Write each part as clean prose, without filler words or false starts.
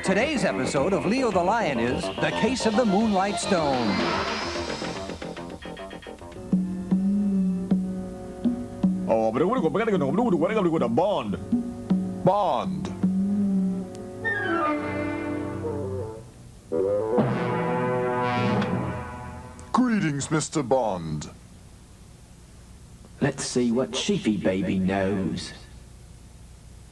Today's episode of Leo the Lion is The Case of the Moonlight Stone. Oh, but what are you going to bond? Bond. Greetings, Mr. Bond. Let's see what Sheepy Baby knows.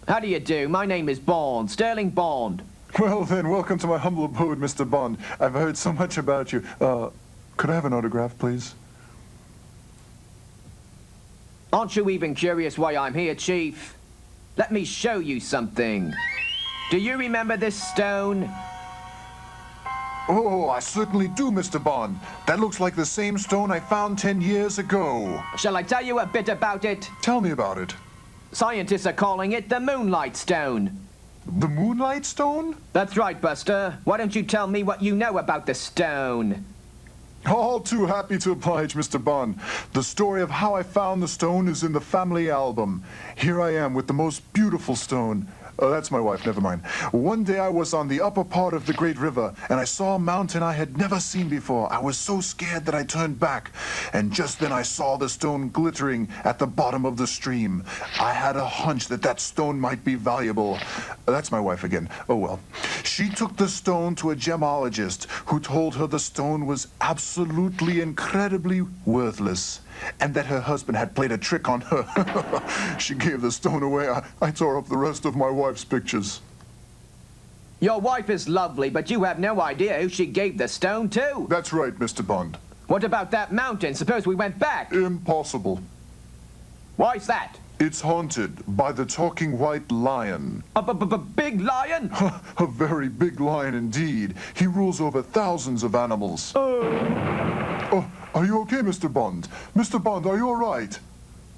How do you do? My name is Bond, Sterling Bond. Well then, welcome to my humble abode, Mr. Bond. I've heard so much about you. Could I have an autograph, please? Aren't you even curious why I'm here, Chief? Let me show you something. Do you remember this stone? Oh, I certainly do, Mr. Bond. That looks like the same stone I found 10 years ago. Shall I tell you a bit about it? Tell me about it. Scientists are calling it the Moonlight Stone. The Moonlight Stone? That's right, Buster. Why don't you tell me what you know about the stone? All too happy to oblige, Mr. Bond. The story of how I found the stone is in the family album. Here I am with the most beautiful stone. That's my wife, never mind. One day I was on the upper part of the Great River, and I saw a mountain I had never seen before. I was so scared that I turned back, and just then I saw the stone glittering at the bottom of the stream. I had a hunch that that stone might be valuable. That's my wife again. Oh well. She took the stone to a gemologist, who told her the stone was absolutely incredibly worthless, and that her husband had played a trick on her. She gave the stone away. I tore up the rest of my wife's pictures. Your wife is lovely, but you have no idea who she gave the stone to. That's right, Mr. Bond. What about that mountain? Suppose we went back. Impossible. Why's that? It's haunted by the talking white lion. A big lion? A very big lion indeed. He rules over thousands of animals. Oh, are you okay, Mr. Bond? Mr. Bond, are you all right?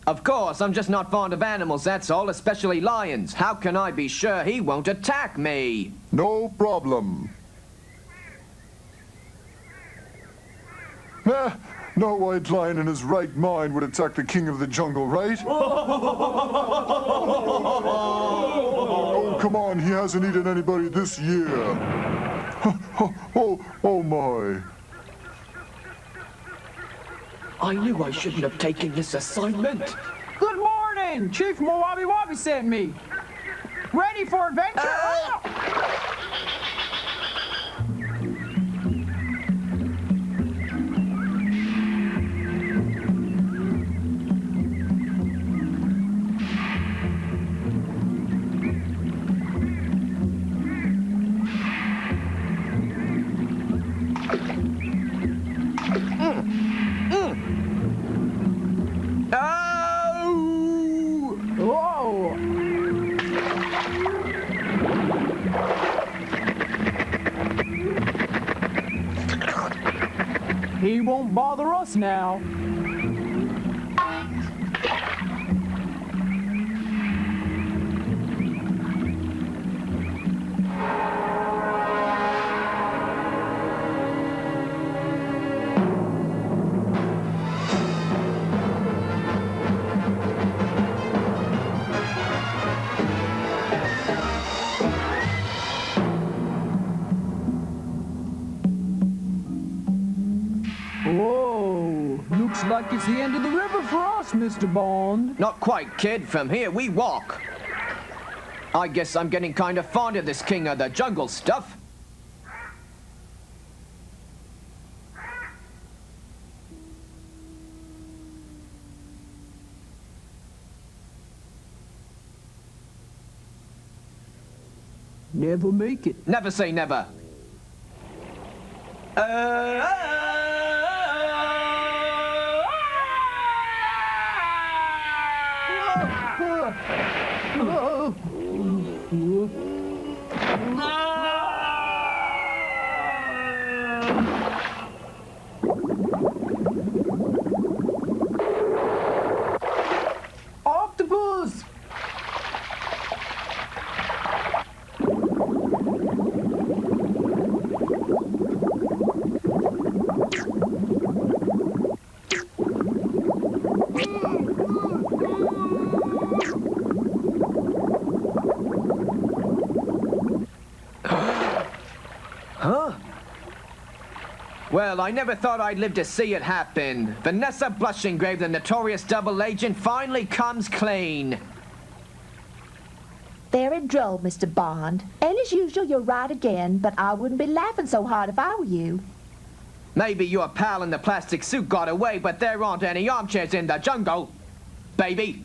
Of course, I'm just not fond of animals, that's all, especially lions. How can I be sure he won't attack me? No problem. No white lion in his right mind would attack the king of the jungle, right? Oh, come on, he hasn't eaten anybody this year. Oh my. I knew I shouldn't have taken this assignment. Good morning! Chief Mowabi Wabi sent me. Ready for adventure? Whoa! He won't bother us now. Whoa! Looks like it's the end of the river for us, Mr. Bond. Not quite, kid. From here, we walk. I guess I'm getting kind of fond of this king of the jungle stuff. Never make it. Never say never. Octopus! Well, I never thought I'd live to see it happen. Vanessa Blushinggrave, the notorious double agent, finally comes clean. Very droll, Mr. Bond. And as usual, you're right again, but I wouldn't be laughing so hard if I were you. Maybe your pal in the plastic suit got away, but there aren't any armchairs in the jungle, baby.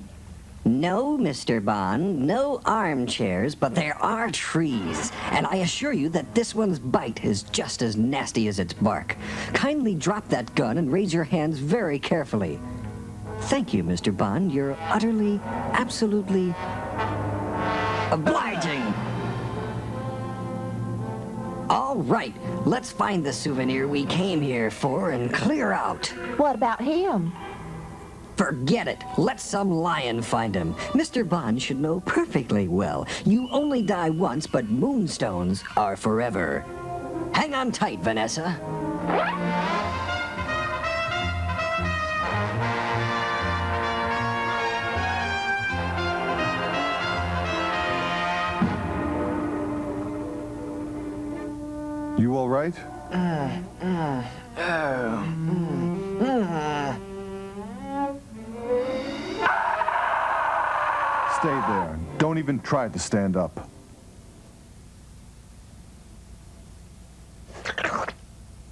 No, Mr. Bond, no armchairs, but there are trees. And I assure you that this one's bite is just as nasty as its bark. Kindly drop that gun and raise your hands very carefully. Thank you, Mr. Bond. You're utterly, absolutely obliging. All right, let's find the souvenir we came here for and clear out. What about him? Forget it. Let some lion find him. Mr. Bond should know perfectly well. You only die once, but moonstones are forever. Hang on tight, Vanessa. You all right? Stay there. Don't even try to stand up.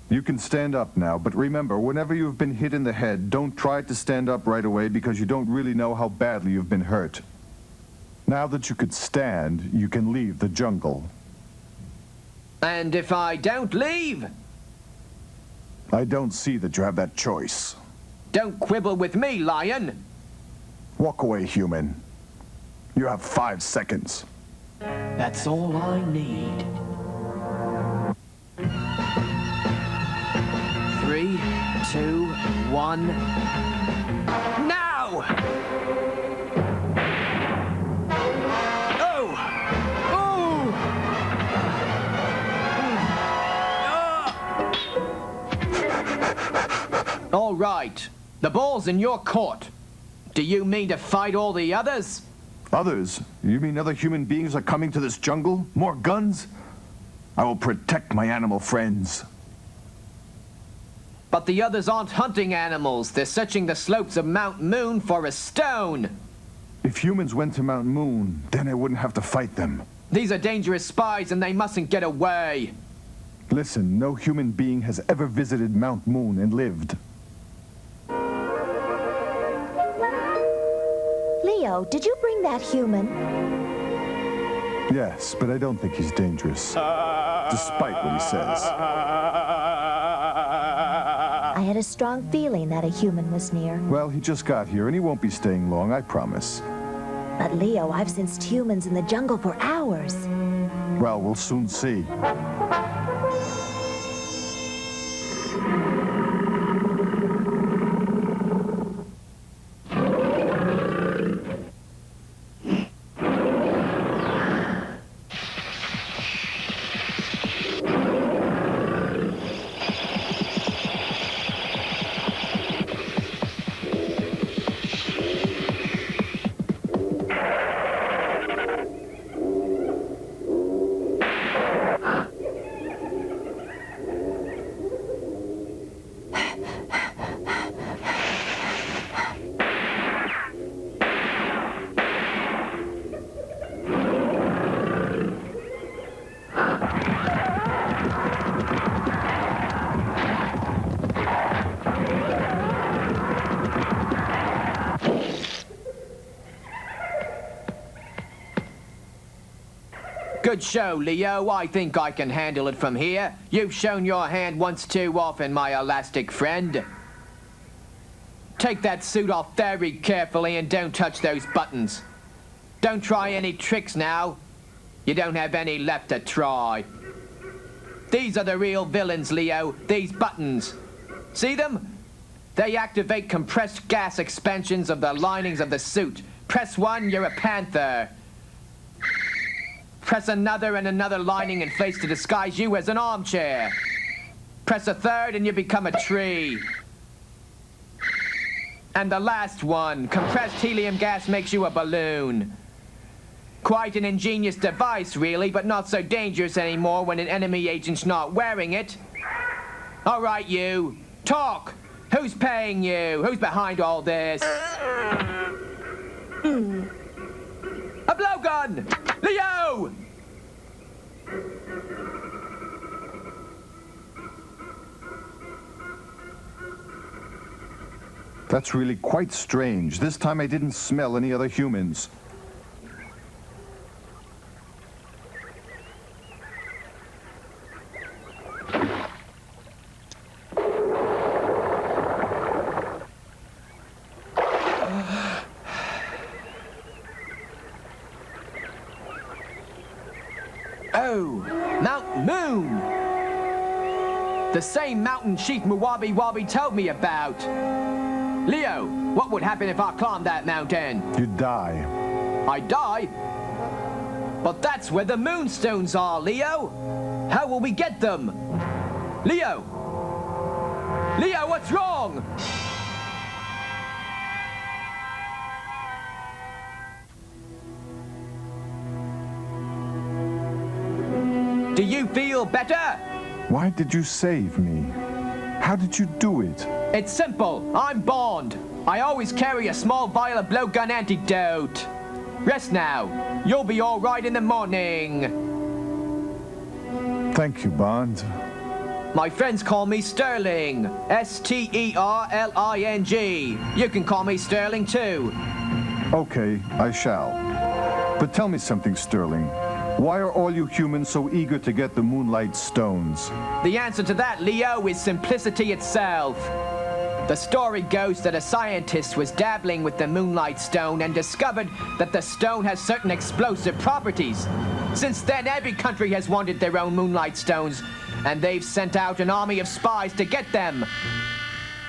You can stand up now, but remember, whenever you've been hit in the head, don't try to stand up right away because you don't really know how badly you've been hurt. Now that you could stand, you can leave the jungle. And if I don't leave? I don't see that you have that choice. Don't quibble with me, lion. Walk away, human. You have 5 seconds. That's all I need. 3, 2, 1. Now! Oh! Oh! All right. The ball's in your court. Do you mean to fight all the others? Others? You mean other human beings are coming to this jungle? More guns? I will protect my animal friends. But the others aren't hunting animals. They're searching the slopes of Mount Moon for a stone. If humans went to Mount Moon, then I wouldn't have to fight them. These are dangerous spies and they mustn't get away. Listen, no human being has ever visited Mount Moon and lived. Leo, did you bring that human? Yes, but I don't think he's dangerous. Despite what he says. I had a strong feeling that a human was near. Well, he just got here and he won't be staying long, I promise. But Leo, I've sensed humans in the jungle for hours. Well, we'll soon see. Good show, Leo. I think I can handle it from here. You've shown your hand once too often, my elastic friend. Take that suit off very carefully and don't touch those buttons. Don't try any tricks now. You don't have any left to try. These are the real villains, Leo. These buttons. See them? They activate compressed gas expansions of the linings of the suit. Press one, you're a panther. Press another and another lining inflates to disguise you as an armchair. Press a third and you become a tree. And the last one, compressed helium gas makes you a balloon. Quite an ingenious device, really, but not so dangerous anymore when an enemy agent's not wearing it. All right, you. Talk. Who's paying you? Who's behind all this? A blowgun! Leo! That's really quite strange. This time I didn't smell any other humans. Oh, Mount Moon! The same mountain Chief Muwabi Wabi told me about. Leo, what would happen if I climbed that mountain? You'd die. I die? But that's where the moonstones are, Leo. How will we get them? Leo! Leo, what's wrong? Do you feel better? Why did you save me? How did you do it? It's simple. I'm Bond. I always carry a small vial of blowgun antidote. Rest now. You'll be all right in the morning. Thank you, Bond. My friends call me Sterling. Sterling. You can call me Sterling too. Okay, I shall. But tell me something, Sterling. Why are all you humans so eager to get the Moonlight stones? The answer to that, Leo, is simplicity itself. The story goes that a scientist was dabbling with the Moonlight stone and discovered that the stone has certain explosive properties. Since then, every country has wanted their own Moonlight stones, and they've sent out an army of spies to get them.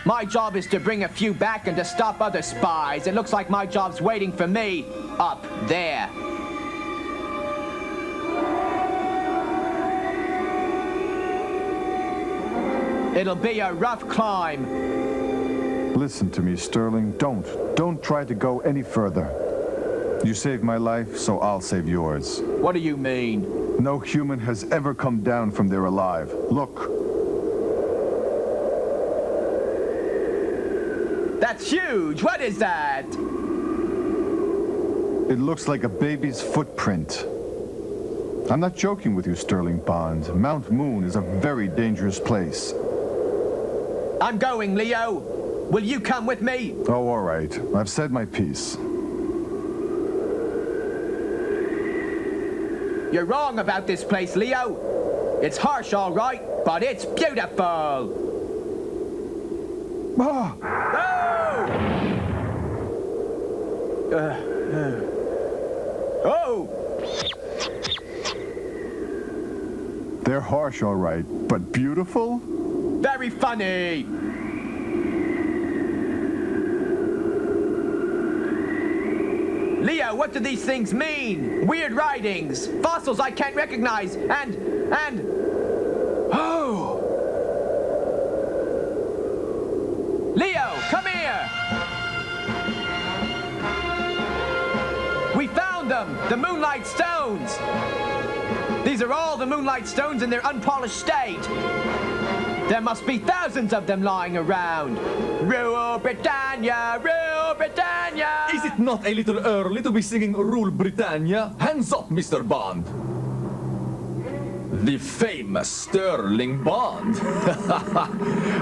My job is to bring a few back and to stop other spies. It looks like my job's waiting for me up there. It'll be a rough climb. Listen to me, Sterling. Don't try to go any further. You saved my life, so I'll save yours. What do you mean? No human has ever come down from there alive. Look. That's huge. What is that? It looks like a baby's footprint. I'm not joking with you, Sterling Bond. Mount Moon is a very dangerous place. I'm going, Leo. Will you come with me? Oh, all right. I've said my piece. You're wrong about this place, Leo. It's harsh, all right, but it's beautiful. Ah! Oh! They're harsh, all right, but beautiful? Very funny. Leo, what do these things mean? Weird writings, fossils I can't recognize, and... Oh! Leo, come here! We found them! The Moonlight Stones! These are all the Moonlight Stones in their unpolished state. There must be thousands of them lying around. Rule Britannia! Rule Britannia! Is it not a little early to be singing Rule Britannia? Hands up, Mr. Bond. The famous Sterling Bond.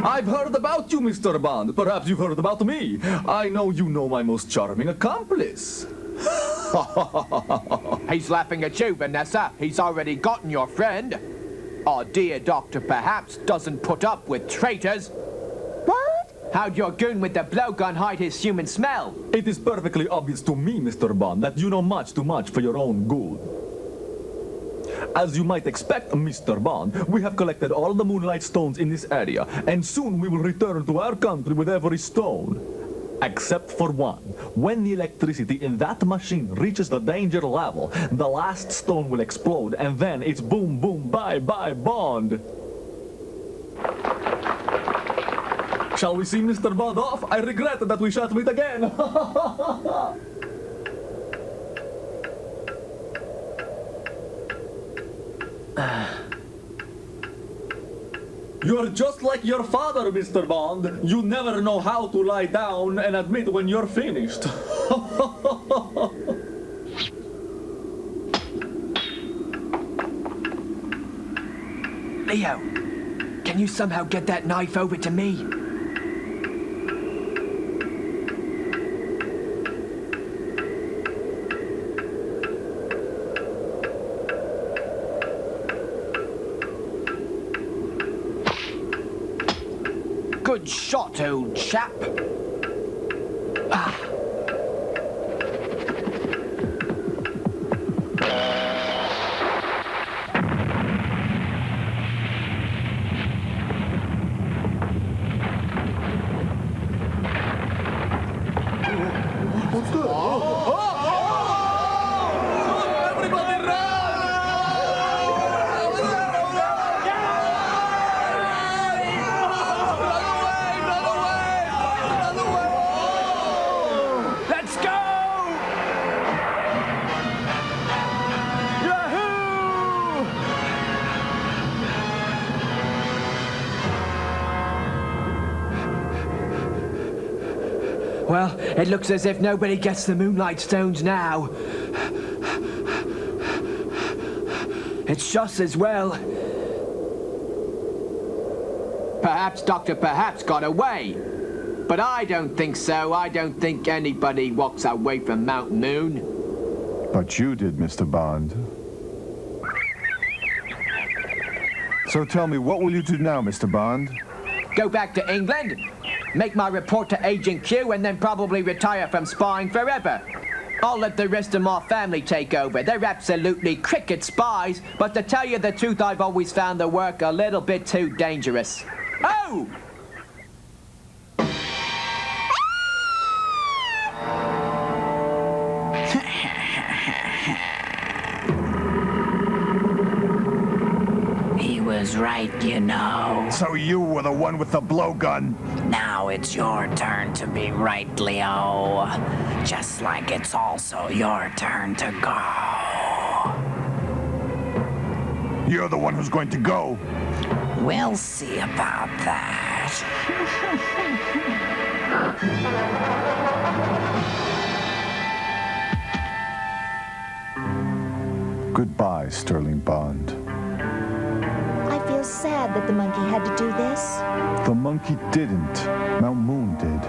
I've heard about you, Mr. Bond. Perhaps you've heard about me. I know you know my most charming accomplice. He's laughing at you, Vanessa. He's already gotten your friend. Our dear doctor perhaps doesn't put up with traitors. What? How'd your goon with the blowgun hide his human smell? It is perfectly obvious to me, Mr. Bond, that you know much too much for your own good. As you might expect, Mr. Bond, we have collected all the Moonlight stones in this area, and soon we will return to our country with every stone. Except for one. When the electricity in that machine reaches the danger level, the last stone will explode, and then it's boom, boom, bye-bye, Bond. Shall we see Mr. Bond off? I regret that we shan't meet again. You're just like your father, Mr. Bond. You never know how to lie down and admit when you're finished. Leo, can you somehow get that knife over to me? Good shot, old chap. Ah. Everybody run! Let's go! Yahoo! Well, it looks as if nobody gets the Moonlight Stones now. It's just as well. Perhaps Dr. Perhaps got away. But I don't think so. I don't think anybody walks away from Mount Moon. But you did, Mr. Bond. So tell me, what will you do now, Mr. Bond? Go back to England, make my report to Agent Q, and then probably retire from spying forever. I'll let the rest of my family take over. They're absolutely cricket spies, but to tell you the truth, I've always found the work a little bit too dangerous. Oh! He was right, you know. So you were the one with the blowgun? Now it's your turn to be right, Leo. Just like it's also your turn to go. You're the one who's going to go. We'll see about that. Goodbye, Sterling Bond. I feel sad that the monkey had to do this. The monkey didn't. Mount Moon did.